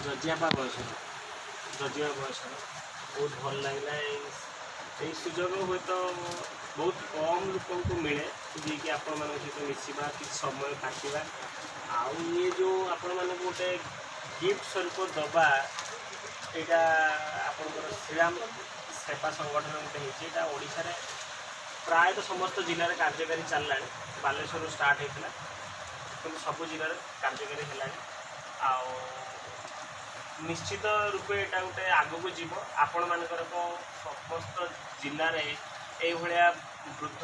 जजियापा बयस बहुत भल लगे ये सुजोग हुए तो बहुत कम लोक को मिले जी कि आपण मान सहित मिसवा कि समय काटवा आउ ये जो आपण मान गोटे गिफ्ट स्वरूप दबा यहाँ आपंकर श्रीराम सेवा संगठन गोटे होता ओडिशा रे प्रायतः समस्त जिले में कार्यकारी चलला बालेश्वर स्टार्ट होता कि सब जिले में कार्यकारी है निश्चित रूपे यहाँ गोटे आगक जीव आपण मानकर समस्त जिले में ये वृद्ध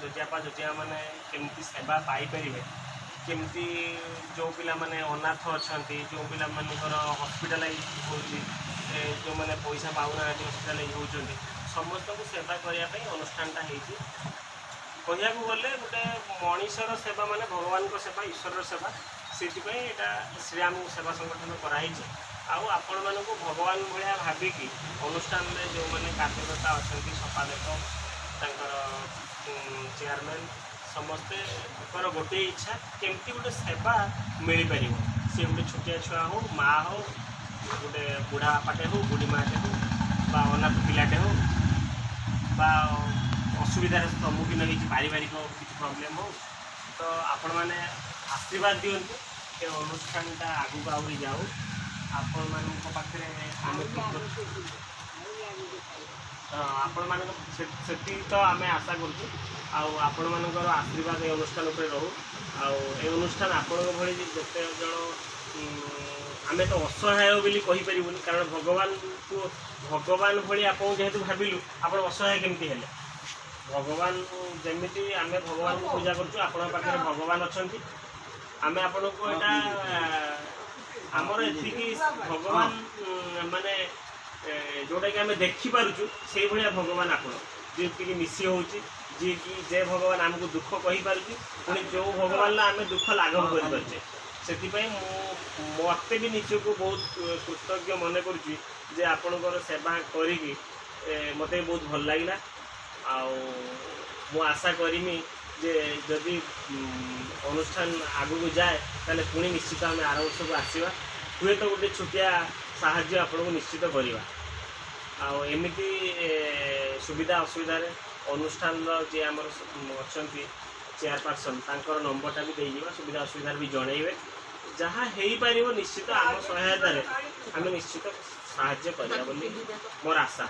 जजियापा जजिया मैंने केमती सेवा पाइपर केमती जो पिला माने अनाथ अच्छा जो पिला मानकर हॉस्पिटलाइज हो जो मैंने पैसा पाऊना हॉस्पिटलाइज होती समस्त को सेवा करने अनुष्ठानटा कहया गले गोटे मनीषर सेवा माने भगवान को सेवा ईश्वर सेवा से श्रीराम सेवा संगठन कराई आपण मानक भगवान भाया भाविकी अनुष्ठान में जो मैंने कार्यकर्ता अच्छा संपादक चेयरमैन समस्ते गोटे इच्छा केमती गोटे सेवा मिल पार सी गोटे छोटिया छुआ हो माँ हो गोटे बुढ़ा बापाटे हो बुढ़ी माटे हो बा अनाथ पिलाटे हो बा असुविधार सम्मुखीन हो पारिवारिक किसी प्रोब्लेम हो तो आपण मैंने आशीर्वाद दिंतु ये अनुष्ठानटा आगू आहरी जाऊ आपण मान पाखे आपण मान तो आम आशा कर मानकर आशीर्वाद ये अनुष्ठान पर रहू आउ अनुष्ठान आपण भली जिते जन आम तो असहाय बोली कहीपर कारण भगवान को भगवान भली आप जेहेतु भाविलु आप असहाय केमती हेले भगवान जमीती आम भगवान को पूजा कर भगवान अच्छा आम आपण को यहाँ आमर एति भगवान माने जोटा कि आम देखिपु से भाया भगवान आप जी मिसी हो जी कि जे भगवान आमको दुख कहीपर पुणी जो भगवान आम दुख लाघव करें से मत भी निजक बहुत कृतज्ञ मन कर आपणकर सेवा करी मत बहुत भल लगे मु आशा करमी जे जदि अनुष्ठान आगू जाए ताले पुणी निश्चित आम आर वर्ष को आसवा हुए तो गोटे छोटिया साहाय्य आपको निश्चित करवा आमती सुविधा असुविधा अनुष्ठान जी आम अच्छा चेयरपर्सन तांकर नंबरटा भी देवा सुविधा असुविधा भी जनइबे जहाँ हो पार निश्चित आम सहायतार आम निश्चित साहाय्य करवा बोली मोर आशा।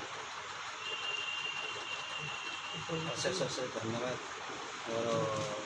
अशेष अशेष धन्यवाद। और